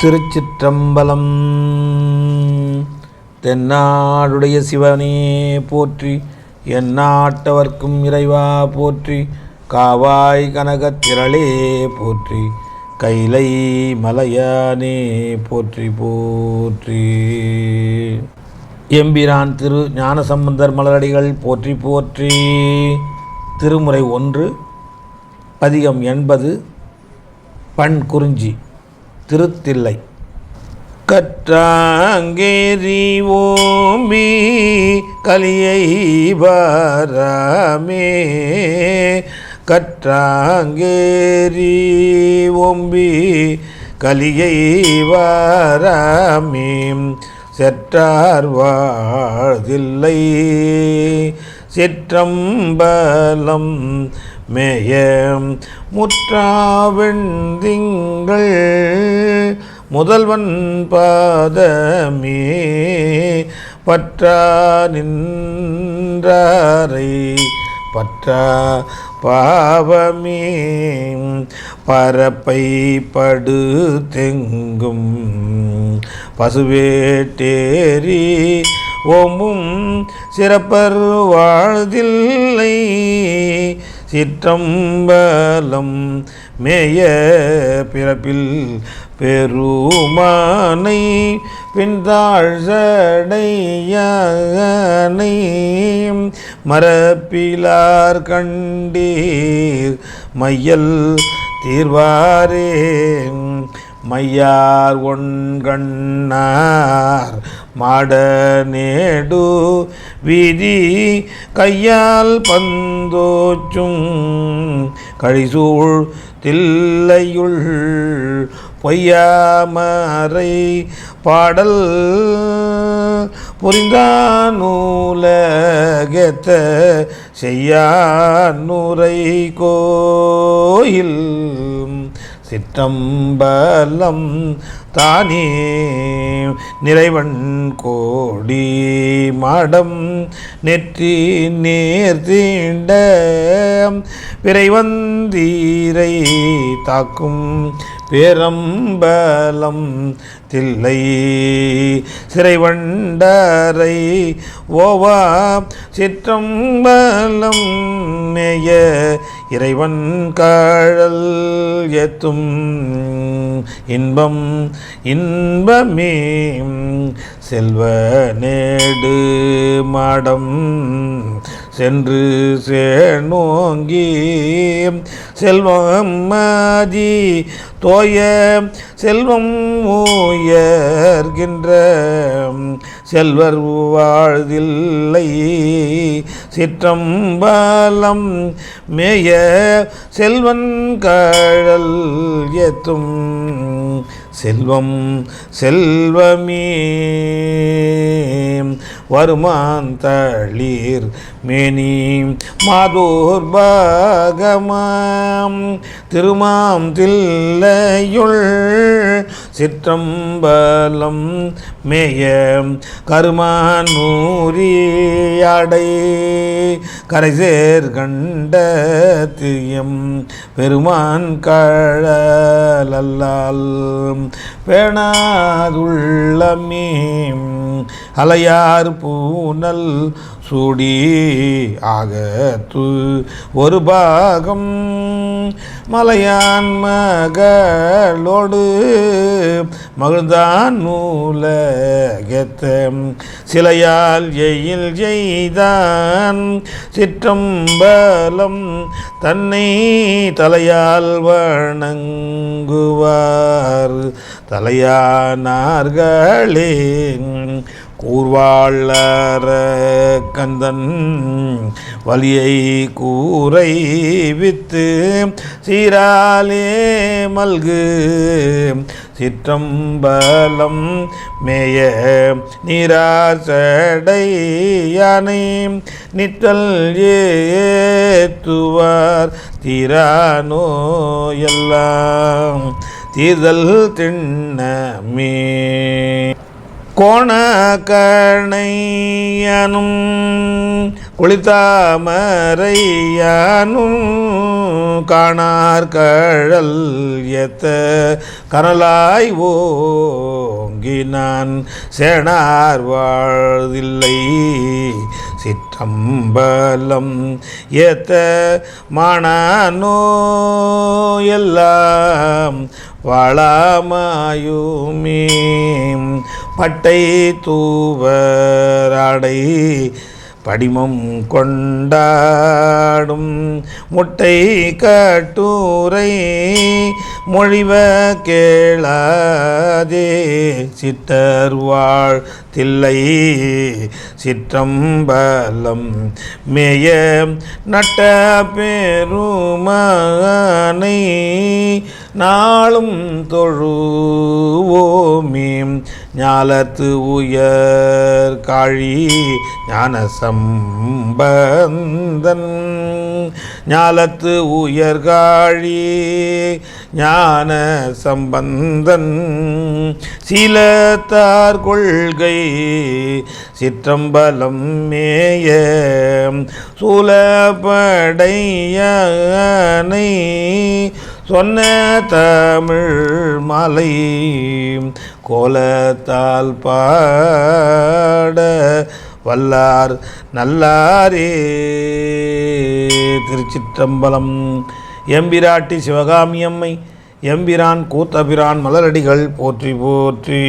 திருச்சிற்றம்பலம். தென்னாடுடைய சிவனே போற்றி, எந்நாட்டவர்க்கும் இறைவா போற்றி, காவாய் கனகத் திரளே போற்றி, கைலை மலையானே போற்றி போற்றி. எம்பிரான் திரு ஞானசம்பந்தர் மலரடிகள் போற்றி போற்றி. திருமுறை 1, பதிகம் 80, பண் குறிஞ்சி. திருத்தில்லை. கற்றாங்கேரி ஓம்பி கலியை வாராமே, கற்றாங்கேரி ஓம்பி கலியை வாராமே, செற்றார் வாழ்தில்லை சிற்றம்பலம் மேய முற்றாவெண்திங்கள் முதல்வன் பாதமே, பற்றா நின்றாரை பற்றா பாவமே, பரப்பை படுத்தெங்கும் பசுவேட்டேரி ஓம்பும் சிறப்பர் வாழ்தில்லை சிற்றம்பலம் மேய பிறப்பில் பெருமானை பின்தாழ்சடையானை மரப்பிலார் கண்டீர் மையல் தீர்வாரே, மையார் ஒண்கண்ணார் மாட நேடு வீதி கையால் பந்தோச்சும் கழிசூழ் தில்லையுள் பொய்யாமரை பாடல் புரிந்தானூலகத்த செய்யானுரை கோயில் சிற்றம்பலம் தானே நிறைவன் கோடி மாடம் நெற்றி நேர்தீண்ட பிறைவந்தீரை தாக்கும் பேரம்பலம் தில்லை சிறைவண்டரை ஓவா சிற்றம்பலம் மேய இறைவன் காழல் ஏத்தும் இன்பம் இன்பமே, செல்வ நேடு மாடம் சென்று சேனோங்கி செல்வம் மாதி தோய செல்வம் உயர்கின்ற செல்வர் வாழ்தில்லை சிற்றம்பலம் மேய செல்வன் காழல் ஏத்தும் செல்வம் செல்வமே, வருமாந்தளிர் மேனி மாதோர் பாகமாம் திருமாம் தில்லையுள் சிற்றம்பலம் மேய கருமானூரியாடை கரைசேர் கண்ட தியம் பெருமான் கழலல்லால் பேணாதுள்ளமே, அலையார் பூனல் சூடி ஆகத்து ஒரு பாகம் மலையான் மகளோடு மகிழ்ந்தான் நூலகத்த சிலையால் எயில் செய்தான் சிற்றம்பலம் தன்னை தலையால் வணங்குவார் தலையானார்களே, கூர்வாளர கந்தன் வலியை கூரை வித்து சீராலே மல்கு சிற்றம்பலம் மேய நீராசடை யானை நித்தல் ஏத்துவார் தீரானோ எல்லாம் தீர்தல் திண்ணமே, கோணக்கணையானும் குளித்தாமரையானும் காணார் கழல் ஏத்த கனலாய் ஓங்கினான் சேனார் வாழ்தில்லை சிற்றம்பலம் ஏத்த மானோ எல்லாம் வாழாமாயுமே பட்டை தூவராடை படிமம் கொண்டாடும் முட்டை கட்டுரை மொழிவ கேளாதே சிட்டர்வாழ் தில்லை சிற்றம்பலம் மேய நட்ட பெருமானை நாளும் தொழுவோமே ஞாலத்து உயர் காழி ஞான சம்பந்தன் ஞாலத்து உயர்காழி ஞான சம்பந்தன் சீலத்தார் கொள்கை சிற்றம்பலம் மேய சூலப்படையனை சொன்ன தமிழ் மாலை கோலத்தால் பாட வல்லார் நல்லாரே. திருச்சிற்றம்பலம். எம்பிராட்டி சிவகாமியம்மை எம்பிரான் கூத்தபிரான் மலரடிகள் போற்றி போற்றி.